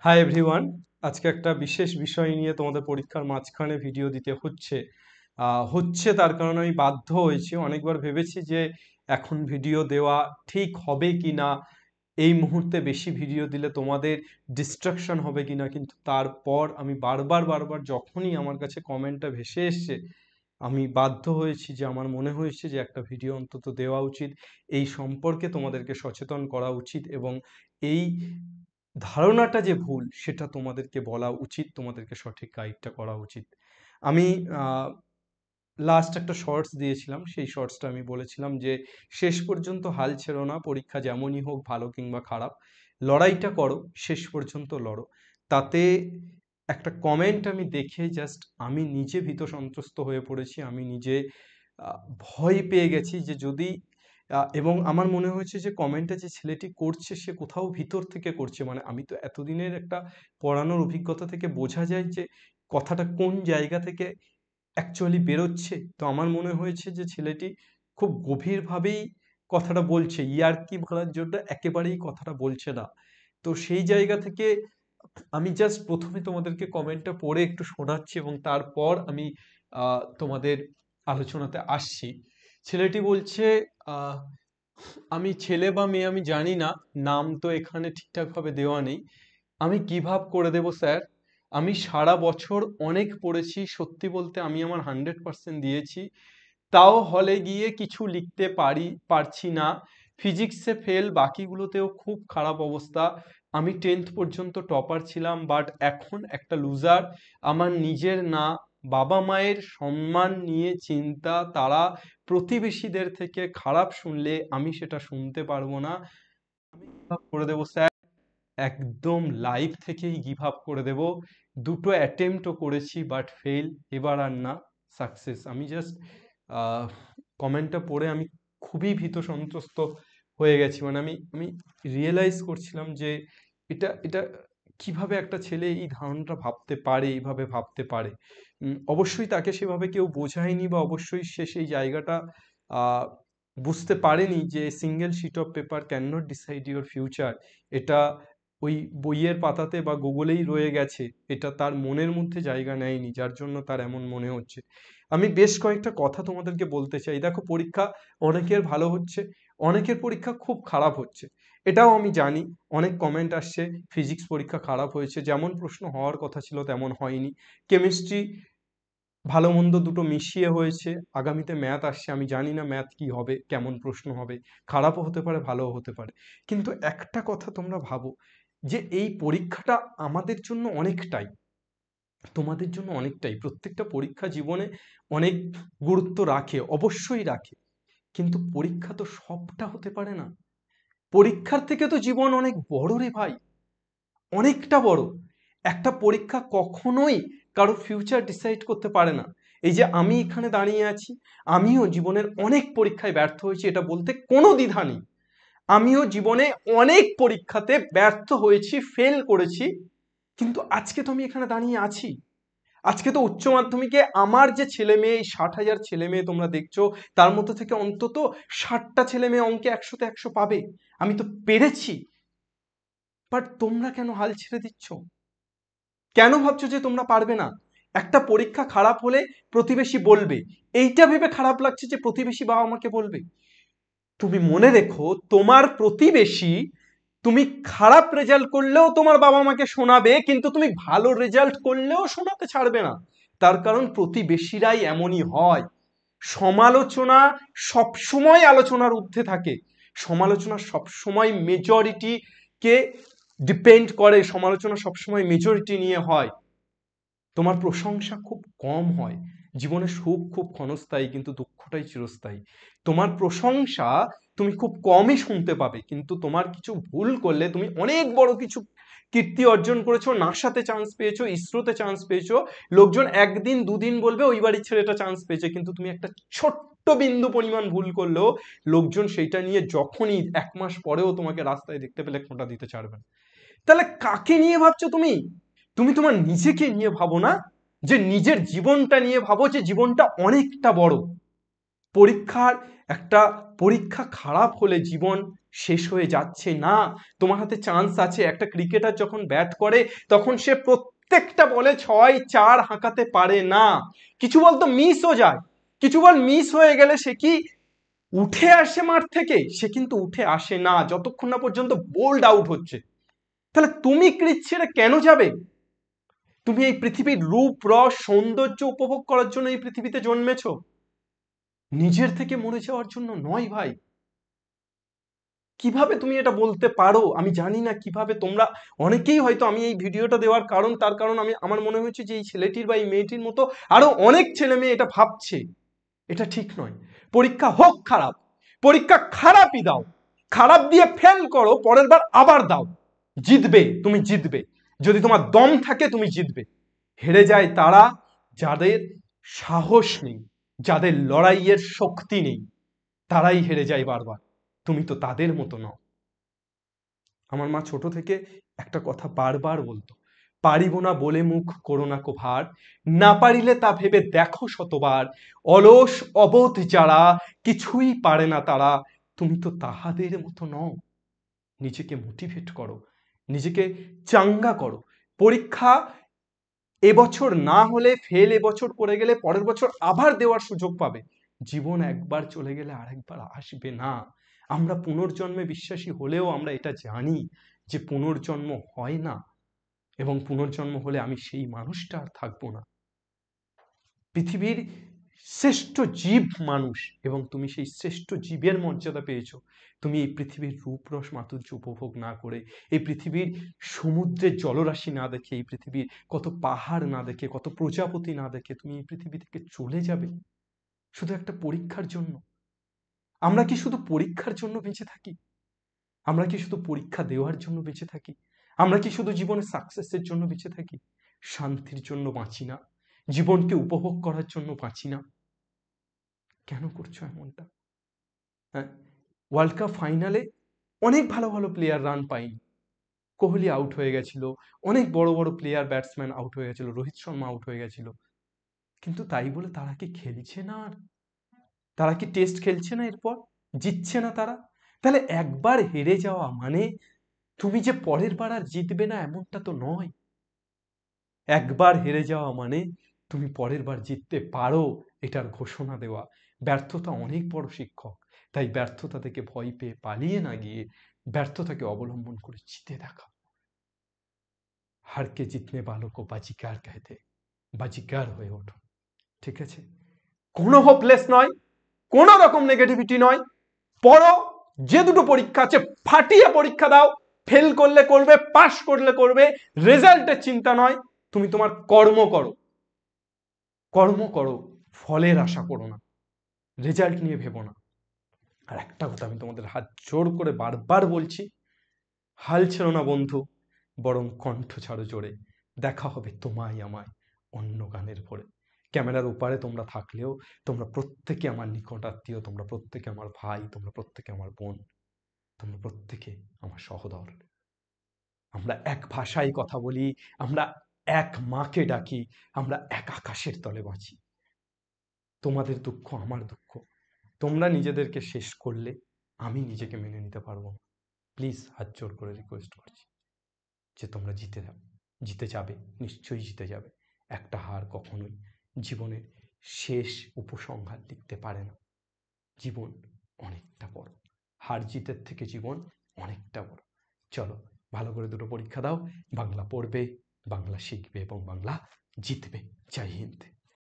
Hi everyone. আজকে একটা বিশেষ বিষয় নিয়ে তোমাদের পরীক্ষার মাঝখানে ভিডিও দিতে হচ্ছে তার কারণে আমি বাধ্য হয়েছি। অনেকবার ভেবেছি যে এখন ভিডিও দেওয়া ঠিক হবে কি না, এই মুহূর্তে বেশি ভিডিও দিলে তোমাদের ডিস্ট্রাকশন হবে কিনা, কিন্তু তারপর আমি বারবার যখনই আমার কাছে কমেন্টটা ভেসে এসছে আমি বাধ্য হয়েছি, যে আমার মনে হয়েছে যে একটা ভিডিও অন্তত দেওয়া উচিত, এই সম্পর্কে তোমাদেরকে সচেতন করা উচিত এবং এই ধারণাটা যে ভুল সেটা তোমাদেরকে বলা উচিত, তোমাদেরকে সঠিক গাইডটা করা উচিত। আমি লাস্ট একটা শর্টস দিয়েছিলাম, সেই শর্টসটা আমি বলেছিলাম যে শেষ পর্যন্ত হাল ছেড়ো না, পরীক্ষা যেমনই হোক ভালো কিংবা খারাপ, লড়াইটা করো, শেষ পর্যন্ত লড়ো। তাতে একটা কমেন্ট আমি দেখে জাস্ট আমি নিজে ভীত সন্ত্রস্ত হয়ে পড়েছি, আমি নিজে ভয় পেয়ে গেছি যে যদি এবং আমার মনে হয়েছে যে কমেন্টটা যে ছেলেটি করছে সে কোথাও ভিতর থেকে করছে, মানে আমি তো এতদিনের একটা পড়ানোর অভিজ্ঞতা থেকে বোঝা যায় যে কথাটা কোন জায়গা থেকে অ্যাকচুয়ালি বেরোচ্ছে। তো আমার মনে হয়েছে যে ছেলেটি খুব গভীরভাবেই কথাটা বলছে, ইয়ার্কি মারার জন্য একেবারেই কথাটা বলছে না। তো সেই জায়গা থেকে আমি জাস্ট প্রথমে তোমাদেরকে কমেন্টটা পড়ে একটু শোনাচ্ছি এবং তারপর আমি তোমাদের আলোচনাতে আসছি। ছেলেটি বলছে, আহ, আমি ছেলে বা মেয়ে আমি জানি না, নাম তো এখানে ঠিকঠাকভাবে দেওয়া নেই। আমি গিভ আপ করে দেবো স্যার। আমি সারা বছর অনেক পড়েছি, সত্যি বলতে আমি আমার 100% দিয়েছি, তাও হলে গিয়ে কিছু লিখতে পারছি না। ফিজিক্সে ফেল, বাকিগুলোতেও খুব খারাপ অবস্থা। আমি 10th পর্যন্ত টপার ছিলাম, বাট এখন একটা লুজার। আমার নিজের না, বাবা মায়ের সম্মান নিয়ে চিন্তা, তারা প্রতিবেশীদের থেকে খারাপ শুনলে আমি সেটা শুনতে পারবো না। আমি গিভ আপ করে দেবো স্যার, একদম লাইভ থেকেই গিভ আপ করে দেব। দুটো অ্যাটেম্পটও করেছি বাট ফেল, এবার আর না, সাকসেস। আমি জাস্ট কমেন্টটা পড়ে আমি খুবই ভীত সন্ত্রস্ত হয়ে গেছি, মানে আমি আমি রিয়েলাইজ করছিলাম যে এটা এটা কিভাবে একটা ছেলে এই ধারণাটা ভাবতে পারে, এইভাবে ভাবতে পারে। অবশ্যই তাকে সেভাবে কেউ বোঝায়নি, বা অবশ্যই সে সেই জায়গাটা আহ, বুঝতে পারেনি যে single sheet of paper cannot decide your future. এটা ওই বইয়ের পাতাতে বা গুগলেই রয়ে গেছে, এটা তার মনের মধ্যে জায়গা নেয়নি, যার জন্য তার এমন মনে হচ্ছে। আমি বেশ কয়েকটা কথা তোমাদেরকে বলতে চাই। দেখো, পরীক্ষা অনেকের ভালো হচ্ছে, অনেকের পরীক্ষা খুব খারাপ হচ্ছে, এটাও আমি জানি। অনেক কমেন্ট আসছে ফিজিক্স পরীক্ষা খারাপ হয়েছে, যেমন প্রশ্ন হওয়ার কথা ছিল তেমন হয়নি। কেমিস্ট্রি ভালো মন্দ দুটো মিশিয়ে হয়েছে, আগামীতে ম্যাথ আসছে, আমি জানি না ম্যাথ কি হবে, কেমন প্রশ্ন হবে, খারাপও হতে পারে ভালোও হতে পারে। কিন্তু একটা কথা তোমরা ভাবো, যে এই পরীক্ষাটা আমাদের জন্য অনেকটাই, তোমাদের জন্য অনেকটাই, প্রত্যেকটা পরীক্ষা জীবনে অনেক গুরুত্ব রাখে, অবশ্যই রাখে, কিন্তু পরীক্ষা তো সবটা হতে পারে না। পরীক্ষার থেকে তো জীবন অনেক বড় রে ভাই, অনেকটা বড়। একটা পরীক্ষা কখনোই কারো ফিউচার ডিসাইড করতে পারে না। এই যে আমি এখানে দাঁড়িয়ে আছি, আমিও জীবনের অনেক পরীক্ষায় ব্যর্থ হয়েছি, এটা বলতে কোনো দ্বিধা নেই। আমিও জীবনে অনেক পরীক্ষাতে ব্যর্থ হয়েছি, ফেল করেছি, কিন্তু আজকে তো আমি এখানে দাঁড়িয়ে আছি। আজকে তো উচ্চ মাধ্যমিকে আমার যে ছেলে মেয়ে, এই 60,000 ছেলে মেয়ে তোমরা দেখছো, তার মধ্যে থেকে অন্তত 60টা ছেলে মেয়ে অঙ্কে 100তে 100 পাবে। আমি তো পেরেছি। বাট তোমরা কেন হাল ছেড়ে দিচ্ছ? কেন ভাবছো যে তোমরা পারবে না? একটা পরীক্ষা খারাপ হলে প্রতিবেশী বলবে, এইটা ভেবে খারাপ লাগছে যে প্রতিবেশী বাবা মাকে বলবে। তুমি মনে রেখো, তোমার প্রতিবেশী তুমি খারাপ রেজাল্ট করলেও তোমার বাবা মাকে শোনাবে, কিন্তু তুমি ভালো রেজাল্ট করলেও শোনাতে ছাড়বে না। তার কারণ প্রতিবেশীরাই এমনই হয়। সমালোচনা সবসময় আলোচনার ঊর্ধ্বে থাকে, সমালোচনা সবসময় মেজরিটিকে ডিপেন্ড করে, সমালোচনা সবসময় মেজরিটি নিয়ে হয়। তোমার প্রশংসা খুব কম হয়। জীবনে সুখ খুব ক্ষণস্থায়ী, কিন্তু দুঃখটাই চিরস্থায়ী। তোমার প্রশংসা তুমি খুব কমই শুনতে পাবে, কিন্তু তোমার কিছু ভুল করলে, তুমি অনেক বড় কিছু কীর্তি অর্জন করেছো, নাসাতে চান্স পেয়েছো, ইসরোতে চান্স পেয়েছো, লোকজন একদিন দুদিন বলবে ওই বাড়ির ছেলেটা চান্স পেয়েছে, কিন্তু তুমি একটা ছোট্ট বিন্দু পরিমাণ ভুল করলেও লোকজন সেইটা নিয়ে যখনই 1 মাস পরেও তোমাকে রাস্তায় দেখতে পেলে খোঁটা দিতে ছাড়বে না। তাহলে কাকে নিয়ে ভাবছো তুমি? তুমি তোমার নিজেকে নিয়ে ভাবো না, যে নিজের জীবনটা নিয়ে ভাবো, যে জীবনটা অনেকটা বড়। পরীক্ষার একটা পরীক্ষা খারাপ হলে জীবন শেষ হয়ে যাচ্ছে না। তোমার হাতে চান্স আছে। একটা ক্রিকেটার যখন ব্যাট করে তখন সে প্রত্যেকটা বলে 6-4 হাঁকাতে পারে না, কিছু বল তো মিসও যায়, কিছু বল মিস হয়ে গেলে সে কি উঠে আসে মাঠ থেকে? সে কিন্তু উঠে আসে না যতক্ষণ না পর্যন্ত বোল্ড আউট হচ্ছে। তাহলে তুমি ক্রিজ ছেড়ে কেন যাবে? তুমি এই পৃথিবীর রূপ রস সৌন্দর্য উপভোগ করার জন্য এই পৃথিবীতে জন্মেছো, নিজের থেকে মরে যাওয়ার জন্য নয় ভাই। কিভাবে তুমি এটা বলতে পারো? আমি জানি না কিভাবে তোমরা, অনেকেই হয়তো, আমি এই ভিডিওটা দেওয়ার কারণ, তার কারণ আমি, আমার মনে হয়েছে যে এই ছেলেটির বা এই মেয়েটির মতো আরো অনেক ছেলে মেয়ে এটা ভাবছে। এটা ঠিক নয়। পরীক্ষা হোক খারাপ, পরীক্ষা খারাপই দাও, খারাপ দিয়ে ফেল করো, পরের বার আবার দাও, জিতবে, তুমি জিতবে। যদি তোমার দম থাকে তুমি জিতবে। হেরে যায় তারা যাদের সাহস নেই, যাদের লড়াইয়ের শক্তি নেই, তারাই হেরে যায় বারবার। তুমি তো তাদের মতো নও। আমার মা ছোট থেকে একটা কথা বারবার বলতো, পারিব না বলে মুখ করো না কো ভার, না পারিলে তা ভেবে দেখো শতবার, অলস অবোধ যারা কিছুই পারে না তারা, তুমি তো তাহাদের মতো নও। নিজেকে মোটিভেট করো, নিজেকে চাঙ্গা করো। পরীক্ষা এবছর না হলে, ফেল এবছর করে গেলে পরের বছর আবার দেওয়ার সুযোগ পাবে। জীবন একবার চলে গেলে আরেকবার আসবে না। আমরা পুনর্জন্মে বিশ্বাসী হলেও আমরা এটা জানি যে পুনর্জন্ম হয় না, এবং পুনর্জন্ম হলে আমি সেই মানুষটা আর থাকবো না। পৃথিবীর শ্রেষ্ঠ জীব মানুষ, এবং তুমি সেই শ্রেষ্ঠ জীবের মর্যাদা পেয়েছো। তুমি এই পৃথিবীর রূপরস মাধুর্য উপভোগ না করে, এই পৃথিবীর সমুদ্রের জলরাশি না দেখে, এই পৃথিবীর কত পাহাড় না দেখে, কত প্রজাপতি না দেখে তুমি এই পৃথিবী থেকে চলে যাবে শুধু একটা পরীক্ষার জন্য। আমরা কি শুধু পরীক্ষার জন্য বেঁচে থাকি? আমরা কি শুধু পরীক্ষা দেওয়ার জন্য বেঁচে থাকি? আমরা কি শুধু জীবনে সাকসেসের জন্য বেঁচে থাকি? শান্তির জন্য বাঁচি না? জীবনকে উপভোগ করার জন্য বাঁচি না? কেন করছো এমনটা? হ্যাঁ, ওয়ার্ল্ড কাপ ফাইনালে অনেক ভালো ভালো প্লেয়ার রান পায়নি। কোহলি আউট হয়ে গেছিল, অনেক বড় বড় প্লেয়ার ব্যাটসম্যান আউট হয়ে গেছিল, রোহিত শর্মা আউট হয়ে গেছিল, কিন্তু তাই বলে তারা কি খেলছে না? আর তারা কি টেস্ট খেলছে না? এরপর জিতছে না তারা? তাহলে একবার হেরে যাওয়া মানে তুমি যে পরের বার আর জিতবে না এমনটা তো নয়। একবার হেরে যাওয়া মানে তুমি পরের বার জিততে পারো এটার ঘোষণা দেওয়া। ব্যর্থতা অনেক বড় শিক্ষক। তাই ব্যর্থতা থেকে ভয় পেয়ে পালিয়ে না গিয়ে ব্যর্থতাকে অবলম্বন করে জিতে দেখা। হার কে জিতনে বালো কো বাজিকার कहते, বাজিকার হয়ে ওঠো। ঠিক আছে? কোনো হোপলেস নয়, কোনো রকম নেগেটিভিটি নয়। পড়ো, যে দুটো পরীক্ষা আছে ফাটিয়ে পরীক্ষা দাও। ফেল করলে করবে, পাস করলে করবে, রেজাল্টের চিন্তা নয়। তুমি তোমার কর্ম করো, কর্ম করো, ফলের আশা করো না, রেজাল্ট নিয়ে ভেবো না। আর একটা কথা আমি তোমাদের হাত জোর করে বারবার বলছি, হাল ছেড়ো না বন্ধু, বরং কণ্ঠ ছাড়ো জোরে। দেখা হবে তোমায় আমায় অন্য গানের ভরে। ক্যামেরার ওপারে তোমরা থাকলেও তোমরা প্রত্যেকে আমার নিকট আত্মীয়, তোমরা প্রত্যেকে আমার ভাই, তোমরা প্রত্যেকে আমার বোন, তোমরা প্রত্যেকে আমার সহোদর। আমরা এক ভাষায় কথা বলি, আমরা এক মাকে ডাকি, আমরা এক আকাশের তলে বাঁচি। তোমাদের দুঃখ আমার দুঃখ। তোমরা নিজেদেরকে শেষ করলে আমি নিজেকে মেনে নিতে পারবো না। প্লিজ হাত জোর করে রিকোয়েস্ট করছি যে তোমরা জিতে যাবে, নিশ্চয়ই জিতে যাবে। একটা হার কখনোই জীবনের শেষ উপসংহার লিখতে পারে না। জীবন অনেকটা বড়, হার জিতের থেকে জীবন অনেকটা বড়। চলো, ভালো করে দুটো পরীক্ষা দাও, বাংলা পড়বে, বাংলা শিখবে এবং বাংলা জিতবে। জয় হিন্দ।